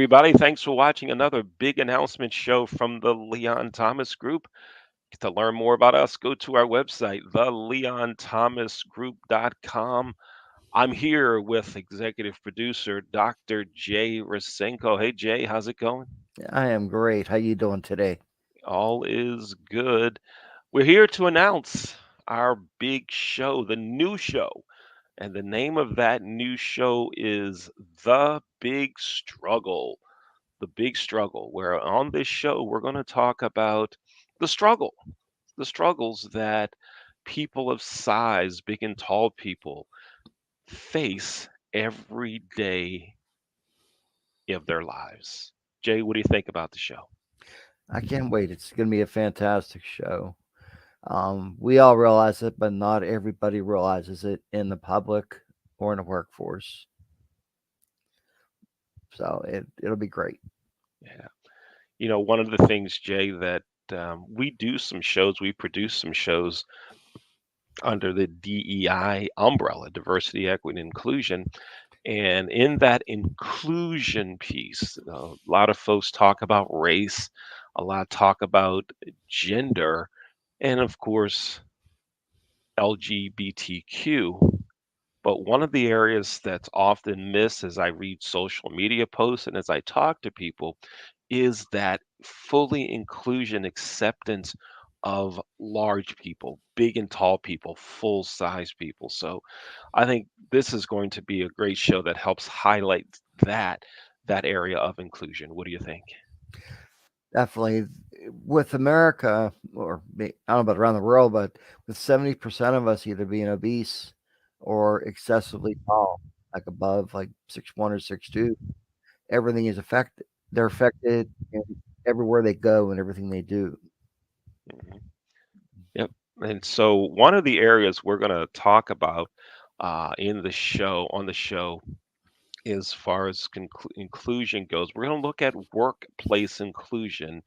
everybody. Thanks for watching another big announcement show from the Leon Thomas Group. To learn more about us, go to our website, theleonthomasgroup.com. I'm here with executive producer Dr. Jay Rasenko. Hey, Jay, how's it going? I am great. How you doing today? All is good. We're here to announce our big show, the new show. And the name of that new show is The Big Struggle. The Big Struggle, where on this show we're going to talk about the struggle, the struggles that people of size, big and tall people, face every day of their lives. Jay, what do you think about the show? I can't wait. It's going to be a fantastic show. We all realize it, but not everybody realizes it in the public or in the workforce. So it'll be great. Yeah. One of the things, Jay, that we do some shows, we produce some shows under the DEI umbrella, diversity, equity, and inclusion. And in that inclusion piece, a lot of folks talk about race, a lot talk about gender, and of course, LGBTQ. But one of the areas that's often missed as I read social media posts and as I talk to people is that fully inclusion acceptance of large people, big and tall people, full size people. So I think this is going to be a great show that helps highlight that area of inclusion. What do you think? Definitely. With America, I don't know about around the world, but with 70% of us either being obese or excessively tall, like above like 6'1" or 6'2", everything is affected. They're affected in everywhere they go and everything they do. Mhm. Yep. And so one of the areas we're going to talk about in the show, on the show, as far as inclusion goes, we're going to look at workplace inclusion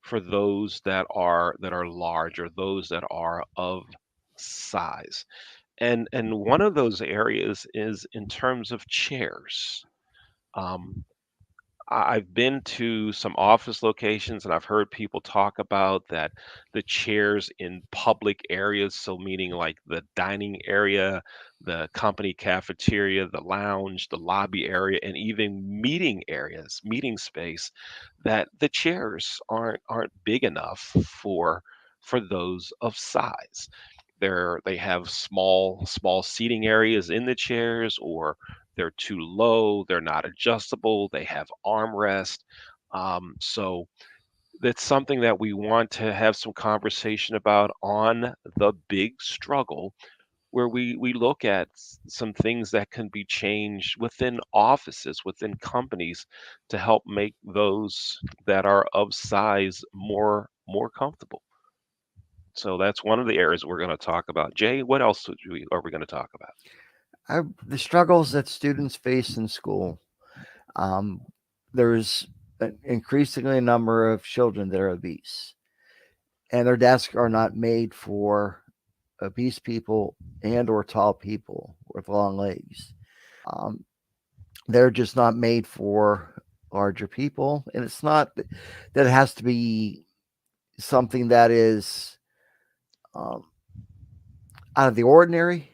for those that are large or those that are of size. And one of those areas is in terms of chairs. Um, I've been to some office locations and I've heard people talk about that the chairs in public areas, so meaning like the dining area, the company cafeteria, the lounge, the lobby area, and even meeting areas, meeting space, that the chairs aren't big enough for those of size. They have small seating areas in the chairs, or they're too low, they're not adjustable, they have armrest. So that's something that we want to have some conversation about on the big struggle, where we look at some things that can be changed within offices, within companies, to help make those that are of size more comfortable. So that's one of the areas we're going to talk about. Jay, what else are we going to talk about? The struggles that students face in school. Um, there's an increasingly a number of children that are obese, and their desks are not made for obese people and or tall people with long legs. Um, they're just not made for larger people, and it's not that it has to be something that is um, out of the ordinary.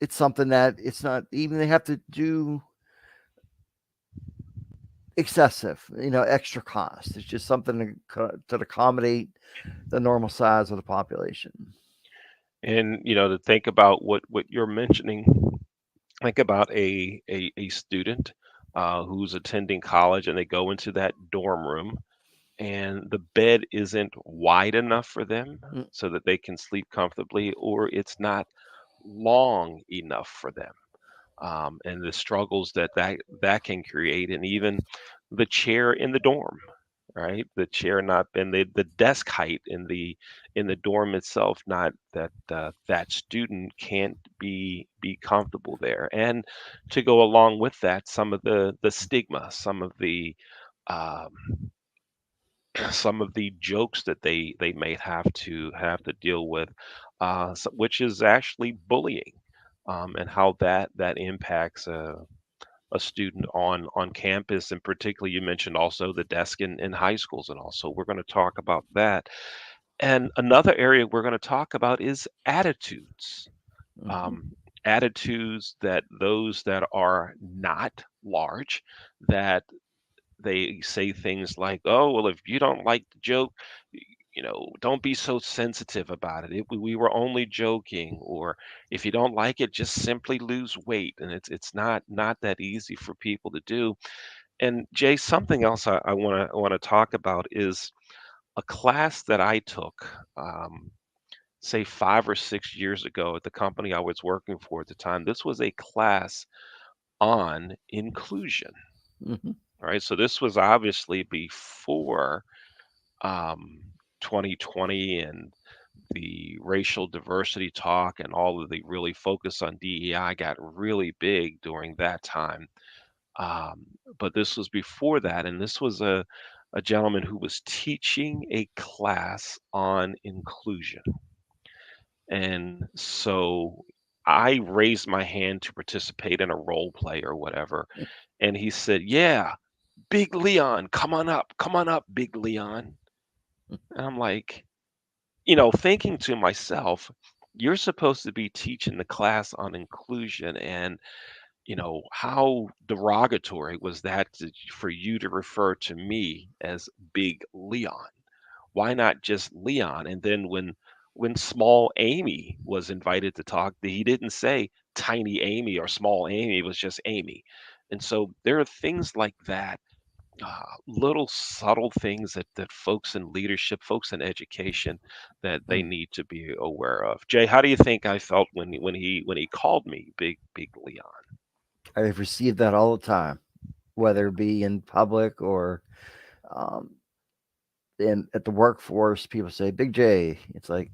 It's something that it's not even they have to do excessive, extra cost. It's just something to accommodate the normal size of the population. And to think about what you're mentioning, think about a student who's attending college and they go into that dorm room and the bed isn't wide enough for them Mm, so that they can sleep comfortably, or it's not long enough for them. And the struggles that can create, and even the chair in the dorm, right? The chair not and the desk height in the dorm itself, not that that student can't be comfortable there. And to go along with that, some of the stigma, um, some of the jokes that they may have to deal with, which is actually bullying, and how that impacts. a student on campus, and particularly you mentioned also the desk in high schools, and also we're going to talk about that. And another area we're going to talk about is attitudes. Mhm. um, Attitudes that those that are not large, that they say things like, "Oh, well, if you don't like the joke, don't be so sensitive about it. We were only joking," or if you don't like it, just simply lose weight. And it's not that easy for people to do. And Jay, something else I want to talk about is a class that I took. Say 5 or 6 years ago at the company I was working for at the time. This was a class on inclusion. Mhm. All right. So this was obviously before um, 2020 and the racial diversity talk and all of the really focus on DEI got really big during that time. Um, but this was before that. And this was a gentleman who was teaching a class on inclusion. And so I raised my hand to participate in a role play or whatever. And he said, "Yeah, Big Leon, come on up, Big Leon." And I'm like, thinking to myself, you're supposed to be teaching the class on inclusion. And, how derogatory was that for you to refer to me as Big Leon? Why not just Leon? And then when small Amy was invited to talk, he didn't say tiny Amy or small Amy, it was just Amy. And so there are things like that, little subtle things that folks in leadership, folks in education, that they Mm. need to be aware of. Jay, how do you think I felt when he called me Big Leon? I've received that all the time, whether it be in public or um, at the workforce. People say Big J. It's like,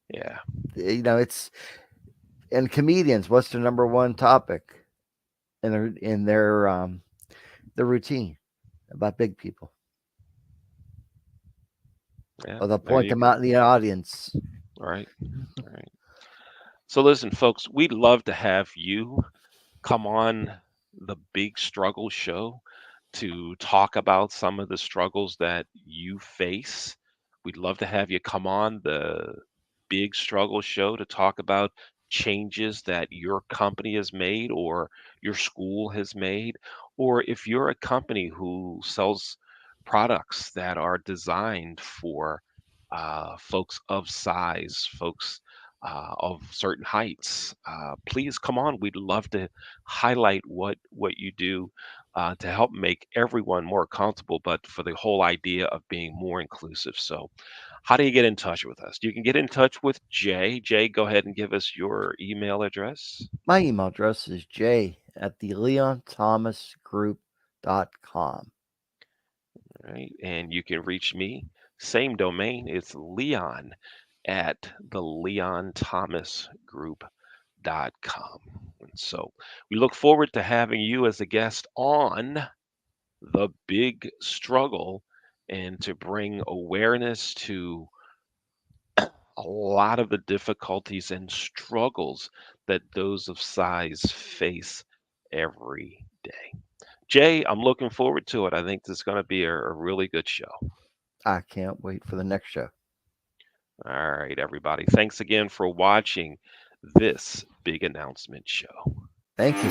Yeah, it's and comedians. What's their number one topic in their routine about big people? yeah. Or they'll There point you them go. out in the audience. All right, all right. So listen, folks, we'd love to have you come on the Big Struggle Show to talk about some of the struggles that you face. We'd love to have you come on the Big Struggle Show to talk about changes that your company has made or your school has made. Or if you're a company who sells products that are designed for folks of size, folks of certain heights, please come on. We'd love to highlight what you do to help make everyone more comfortable, but for the whole idea of being more inclusive. So, how do you get in touch with us? You can get in touch with Jay. Jay, go ahead and give us your email address. My email address is j@theleonthomasgroup.com. Right. And you can reach me, same domain. It's Leon at theleonthomasgroup.com. And so we look forward to having you as a guest on the Big Struggle and to bring awareness to a lot of the difficulties and struggles that those of size face every day. Jay, I'm looking forward to it. I think this is going to be a really good show. I can't wait for the next show. All right, everybody. Thanks again for watching this big announcement show. Thank you.